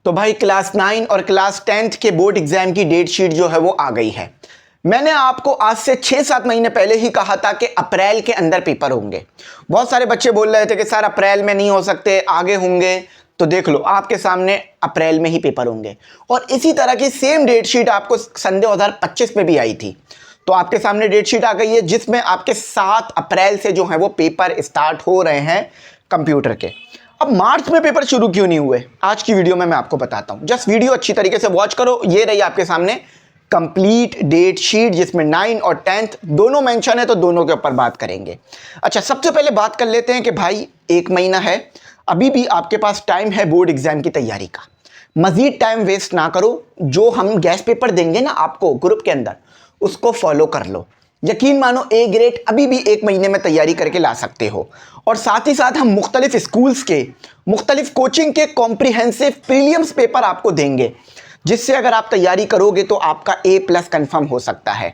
तो भाई क्लास 9 और क्लास 10th के बोर्ड एग्जाम की डेट शीट जो है वो आ गई है। मैंने आपको आज से 6-7 महीने पहले ही कहा था कि अप्रैल के अंदर पेपर होंगे। बहुत सारे बच्चे बोल रहे थे कि सर अप्रैल में नहीं हो सकते, आगे होंगे। तो देख लो, आपके सामने अप्रैल में ही पेपर होंगे। और इसी तरह की सेम डेट शीट आपको सन 2025 में भी आई थी। तो आपके सामने डेट शीट आ गई है जिसमें आपके 7 अप्रैल से जो है वो पेपर स्टार्ट हो रहे हैं कंप्यूटर के। अब मार्च में पेपर शुरू क्यों नहीं हुए, आज की वीडियो में मैं आपको बताता हूं। जस्ट वीडियो अच्छी तरीके से वॉच करो। ये रही आपके सामने कंप्लीट डेट शीट जिसमें 9 और 10th दोनों मेंशन है, तो दोनों के ऊपर बात करेंगे। अच्छा, सबसे पहले बात कर लेते हैं कि भाई 1 महीना है, अभी भी आपके पास टाइम है बोर्ड एग्जाम की तैयारी का। मजीद टाइम वेस्ट ना करो। जो हम गैस पेपर देंगे ना आपको ग्रुप के अंदर, उसको फॉलो कर लो। यकीन मानो ए ग्रेड अभी भी 1 महीने में तैयारी करके ला सकते हो। और साथ ही साथ हम मुख्तलिफ स्कूल्स के, मुख्तलिफ कोचिंग के कॉम्प्रिहेंसिव प्रीलिम्स पेपर आपको देंगे, जिससे अगर आप तैयारी करोगे तो आपका A+ कंफर्म हो सकता है।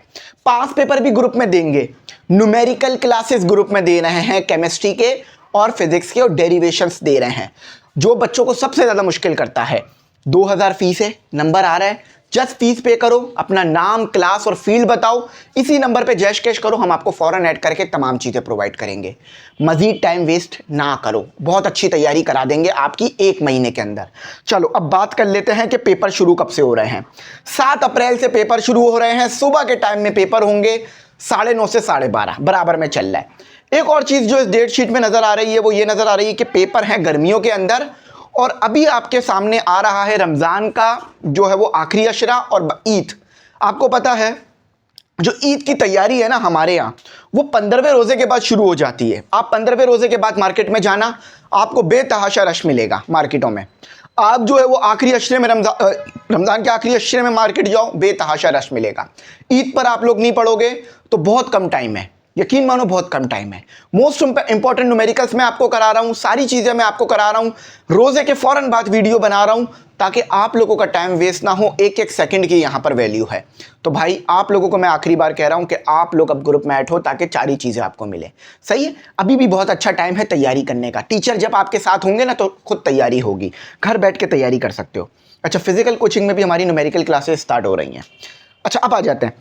पास पेपर भी ग्रुप में देंगे। न्यूमेरिकल क्लासेस ग्रुप में दे रहे हैं, केमिस्ट्री के और फिजिक्स के, और डेरिवेशंस दे रहे हैं, जो बच्चों को सबसे ज़्यादा मुश्किल करता है। 2000 फीस है, नंबर आ रहा है, जस्ट फीस पे करो, अपना नाम, क्लास और फील्ड बताओ, इसी नंबर पे जैश कैश करो, हम आपको फौरन ऐड करके तमाम चीज़ें प्रोवाइड करेंगे। मजीद टाइम वेस्ट ना करो, बहुत अच्छी तैयारी करा देंगे आपकी 1 महीने के अंदर। चलो अब बात कर लेते हैं कि पेपर शुरू कब से हो रहे हैं। 7 अप्रैल से पेपर शुरू हो रहे हैं। सुबह के टाइम में पेपर होंगे, 9:30 से 12:30 बराबर में चल रहा है। एक और चीज़ जो इस डेट शीट में नज़र आ रही है वो ये नज़र आ रही है कि पेपर हैं गर्मियों के अंदर, और अभी आपके सामने आ रहा है रमज़ान का जो है वो आखिरी अशरा और ईद। आपको पता है जो ईद की तैयारी है ना हमारे यहाँ, वो 15वें रोज़े के बाद शुरू हो जाती है। आप 15वें रोज़े के बाद मार्केट में जाना, आपको बेतहाशा रश मिलेगा मार्केटों में। आप जो है वो आखिरी अशरे में रमज़ान के आखिरी अशरे में मार्केट जाओ, बेतहाशा रश मिलेगा। ईद पर आप लोग नहीं पढ़ोगे तो बहुत कम टाइम है, यकीन मानो बहुत कम टाइम है। मोस्ट इंपॉर्टेंट न्यूमेरिकल्स मैं आपको करा रहा हूँ, सारी चीज़ें मैं आपको करा रहा हूँ। रोज़े के फ़ौरन बाद वीडियो बना रहा हूँ ताकि आप लोगों का टाइम वेस्ट ना हो। एक एक सेकंड की यहाँ पर वैल्यू है। तो भाई आप लोगों को मैं आखिरी बार कह रहा हूँ कि आप लोग अब ग्रुप में ऐड हो ताकि सारी चीज़ें आपको मिले। सही है, अभी भी बहुत अच्छा टाइम है तैयारी करने का। टीचर जब आपके साथ होंगे ना तो खुद तैयारी होगी, घर बैठ के तैयारी कर सकते हो। अच्छा, फिजिकल कोचिंग में भी हमारी न्यूमेरिकल क्लासेस स्टार्ट हो रही हैं। अच्छा, अब आ जाते हैं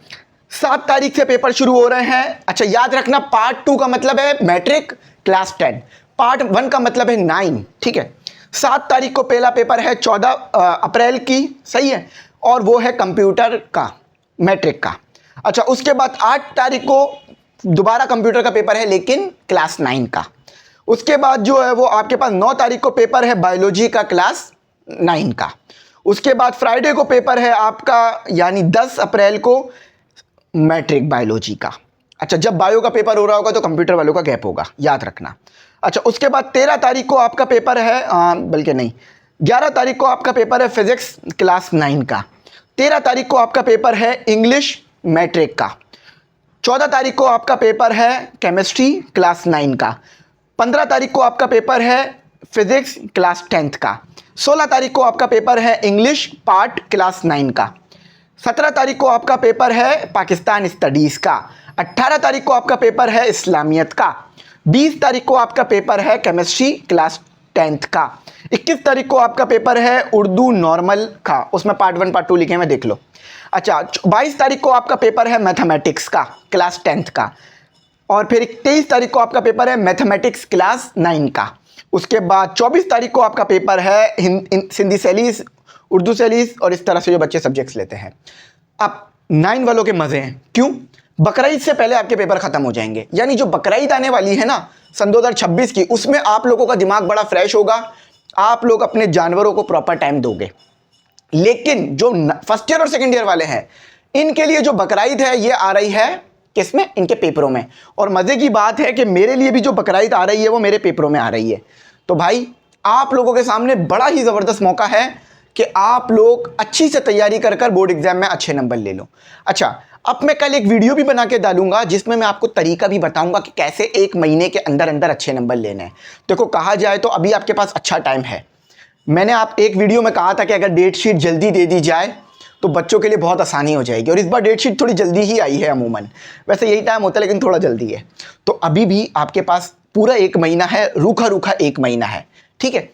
7 तारीख से पेपर शुरू हो रहे हैं। अच्छा, याद रखना, पार्ट 2 का मतलब है मैट्रिक क्लास 10, पार्ट 1 का मतलब है 9। ठीक है, 7 तारीख को पहला पेपर है 14 अप्रैल की, सही है, और वो है कंप्यूटर का, मैट्रिक का। अच्छा, उसके बाद 8 तारीख को दोबारा कंप्यूटर का पेपर है, लेकिन क्लास 9 का। उसके बाद जो है वो आपके पास 9 तारीख को पेपर है बायोलॉजी का, क्लास 9 का। उसके बाद फ्राइडे को पेपर है आपका, यानी 10 अप्रैल को मैट्रिक बायोलॉजी का। अच्छा, जब बायो का पेपर हो रहा होगा तो कंप्यूटर वालों का गैप होगा, याद रखना। अच्छा, उसके बाद 13 तारीख को आपका पेपर है, बल्कि नहीं, 11 तारीख को आपका पेपर है फिजिक्स क्लास 9 का। 13 तारीख को आपका पेपर है इंग्लिश मैट्रिक का। 14 तारीख को आपका पेपर है केमिस्ट्री क्लास 9 का। 15 तारीख को आपका पेपर है फिजिक्स क्लास 10th का। 16 तारीख को आपका पेपर है इंग्लिश पार्ट क्लास 9 का। 17 तारीख को आपका पेपर है पाकिस्तान स्टडीज़ का। 18 तारीख को आपका पेपर है इस्लामियत का। 20 तारीख को आपका पेपर है केमिस्ट्री क्लास 10th का। 21 तारीख को आपका पेपर है उर्दू नॉर्मल का, उसमें पार्ट 1 पार्ट 2 लिखे हैं, देख लो। अच्छा, 22 तारीख को आपका पेपर है मैथमेटिक्स का, क्लास 10th का। और फिर 23 तारीख को आपका पेपर है मैथमेटिक्स क्लास 9 का। उसके बाद 24 तारीख को आपका पेपर है हिंदी सैलीस, उर्दू सैलीस, और इस तरह से जो बच्चे सब्जेक्ट्स लेते हैं। अब 9 वालों के मज़े हैं, क्यों? बकरीद से पहले आपके पेपर ख़त्म हो जाएंगे। यानी जो बकरीद आने वाली है ना सन 2026 की, उसमें आप लोगों का दिमाग बड़ा फ्रेश होगा, आप लोग अपने जानवरों को प्रॉपर टाइम दोगे। लेकिन जो फर्स्ट ईयर और सेकेंड ईयर वाले हैं, इनके लिए जो बकरीद है ये आ रही है किसमें? इनके पेपरों में। और मज़े की बात है कि मेरे लिए भी जो बकरीद आ रही है वो मेरे पेपरों में आ रही है। तो भाई आप लोगों के सामने बड़ा ही ज़बरदस्त मौका है कि आप लोग अच्छी से तैयारी कर कर बोर्ड एग्जाम में अच्छे नंबर ले लो। अच्छा, अब मैं कल एक वीडियो भी बना के डालूंगा जिसमें मैं आपको तरीका भी बताऊंगा कि कैसे 1 महीने के अंदर अंदर अच्छे नंबर लेने हैं। देखो, कहा जाए तो अभी आपके पास अच्छा टाइम है। मैंने आप एक वीडियो में कहा था कि अगर डेट शीट जल्दी दे दी जाए तो बच्चों के लिए बहुत आसानी हो जाएगी, और इस बार डेट शीट थोड़ी जल्दी ही आई है। अमूमन वैसे यही टाइम होता है, लेकिन थोड़ा जल्दी है। तो अभी भी आपके पास पूरा 1 महीना है, रूखा रूखा 1 महीना है, ठीक है,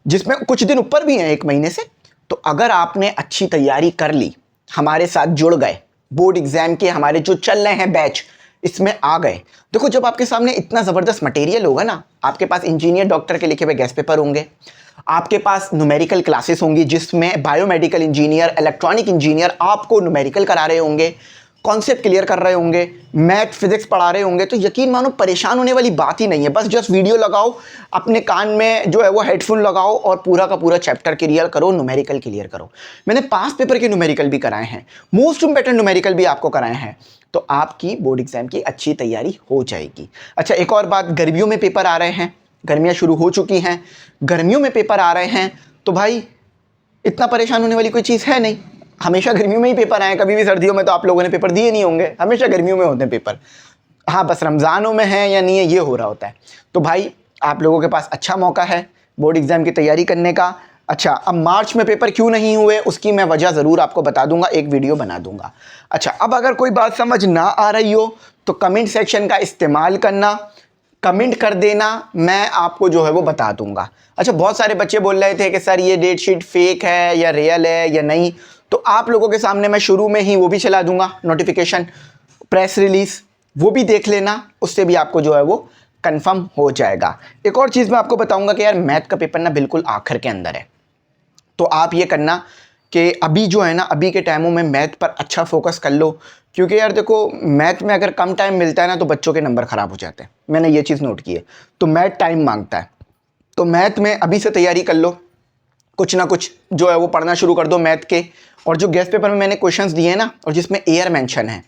जिसमें कुछ दिन ऊपर भी हैं 1 महीने से, तो अगर आपने अच्छी तैयारी कर ली, हमारे साथ जुड़ गए, बोर्ड एग्जाम के हमारे जो चल रहे हैं बैच इसमें आ गए, देखो जब आपके सामने इतना ज़बरदस्त मटेरियल होगा ना, आपके पास इंजीनियर डॉक्टर के लिखे हुए गेस्ट पेपर होंगे, आपके पास न्यूमेरिकल क्लासेस होंगी जिसमें बायोमेडिकल इंजीनियर, इलेक्ट्रॉनिक इंजीनियर आपको न्यूमेरिकल करा रहे होंगे, कॉन्सेप्ट क्लियर कर रहे होंगे, मैथ फिजिक्स पढ़ा रहे होंगे, तो यकीन मानो परेशान होने वाली बात ही नहीं है। बस जस्ट वीडियो लगाओ, अपने कान में जो है वो हेडफोन लगाओ और पूरा का पूरा चैप्टर क्लियर करो, न्यूमेरिकल क्लियर करो। मैंने पास पेपर के न्यूमेरिकल भी कराए हैं, मोस्ट इंपॉर्टेंट न्यूमेरिकल भी आपको कराए हैं, तो आपकी बोर्ड एग्जाम की अच्छी तैयारी हो जाएगी। अच्छा, एक और बात, गर्मियों में पेपर आ रहे हैं, गर्मियाँ शुरू हो चुकी हैं, गर्मियों में पेपर आ रहे हैं, तो भाई इतना परेशान होने वाली कोई चीज़ है नहीं। हमेशा गर्मियों में ही पेपर आए, कभी भी सर्दियों में तो आप लोगों ने पेपर दिए नहीं होंगे, हमेशा गर्मियों में होते हैं पेपर। हाँ, बस रमज़ानों में है या नहीं है ये हो रहा होता है। तो भाई आप लोगों के पास अच्छा मौका है बोर्ड एग्ज़ाम की तैयारी करने का। अच्छा, अब मार्च में पेपर क्यों नहीं हुए उसकी मैं वजह ज़रूर आपको बता दूंगा, एक वीडियो बना दूंगा। अच्छा, अब अगर कोई बात समझ ना आ रही हो तो कमेंट सेक्शन का इस्तेमाल करना, कमेंट कर देना, मैं आपको जो है वो बता दूंगा। अच्छा, बहुत सारे बच्चे बोल रहे थे कि सर ये डेट शीट फेक है या रियल है या नहीं, तो आप लोगों के सामने मैं शुरू में ही वो भी चला दूंगा, नोटिफिकेशन, प्रेस रिलीज, वो भी देख लेना, उससे भी आपको जो है वो कंफर्म हो जाएगा। एक और चीज़ मैं आपको बताऊंगा कि यार मैथ का पेपर ना बिल्कुल आखिर के अंदर है, तो आप ये करना कि अभी जो है ना, अभी के टाइमों में मैथ पर अच्छा फोकस कर लो, क्योंकि यार देखो मैथ में अगर कम टाइम मिलता है ना तो बच्चों के नंबर ख़राब हो जाते हैं, मैंने ये चीज़ नोट की है। तो मैथ टाइम मांगता है, तो मैथ में अभी से तैयारी कर लो, कुछ ना कुछ जो है वो पढ़ना शुरू कर दो मैथ के। और जो गेस्ट पेपर में मैंने क्वेश्चंस दिए हैं ना और जिसमें एयर मेंशन है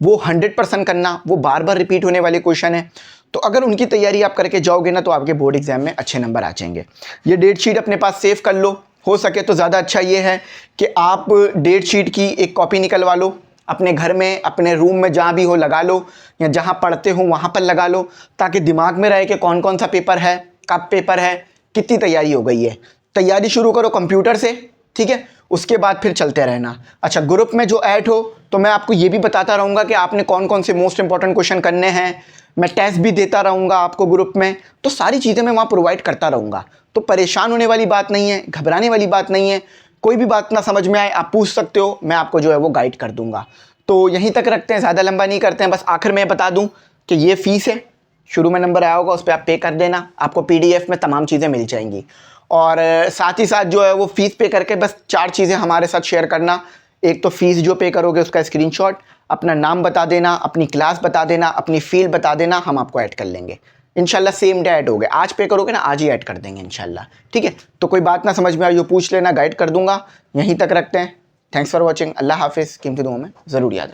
वो 100% करना, वो बार बार रिपीट होने वाले क्वेश्चन है, तो अगर उनकी तैयारी आप करके जाओगे ना तो आपके बोर्ड एग्जाम में अच्छे नंबर आ जाएंगे। ये डेट शीट अपने पास सेव कर लो, हो सके तो ज़्यादा अच्छा ये है कि आप डेट शीट की एक कॉपी निकलवा लो, अपने घर में, अपने रूम में जहाँ भी हो लगा लो, या जहाँ पढ़ते हो वहाँ पर लगा लो, ताकि दिमाग में रहे कि कौन कौन सा पेपर है, कब पेपर है, कितनी तैयारी हो गई है। तैयारी शुरू करो कंप्यूटर से, ठीक है, उसके बाद फिर चलते रहना। अच्छा, ग्रुप में जो ऐड हो तो मैं आपको ये भी बताता रहूँगा कि आपने कौन कौन से मोस्ट इंपॉर्टेंट क्वेश्चन करने हैं, मैं टेस्ट भी देता रहूँगा आपको ग्रुप में, तो सारी चीज़ें मैं वहाँ प्रोवाइड करता रहूँगा। तो परेशान होने वाली बात नहीं है, घबराने वाली बात नहीं है, कोई भी बात ना समझ में आए आप पूछ सकते हो, मैं आपको जो है वो गाइड कर दूँगा। तो यहीं तक रखते हैं, ज़्यादा लंबा नहीं करते हैं। बस आखिर में बता दूँ कि ये फ़ीस है, शुरू में नंबर आया होगा उस पर आप पे कर देना, आपको PDF में तमाम चीज़ें मिल जाएंगी। और साथ ही साथ जो है वो फ़ीस पे करके बस 4 चीज़ें हमारे साथ शेयर करना। एक तो फ़ीस जो पे करोगे उसका स्क्रीनशॉट, अपना नाम बता देना, अपनी क्लास बता देना, अपनी फील्ड बता देना, हम आपको ऐड कर लेंगे इंशाल्लाह। सेम डे ऐड हो गए, आज पे करोगे ना आज ही ऐड कर देंगे इंशाल्लाह, ठीक है। तो कोई बात ना समझ में आई हो पूछ लेना, गाइड कर दूंगा। यहीं तक रखते हैं। थैंक्स फॉर वॉचिंग, अल्लाह हाफिज़। कीमती दुआओं में ज़रूर याद रखना।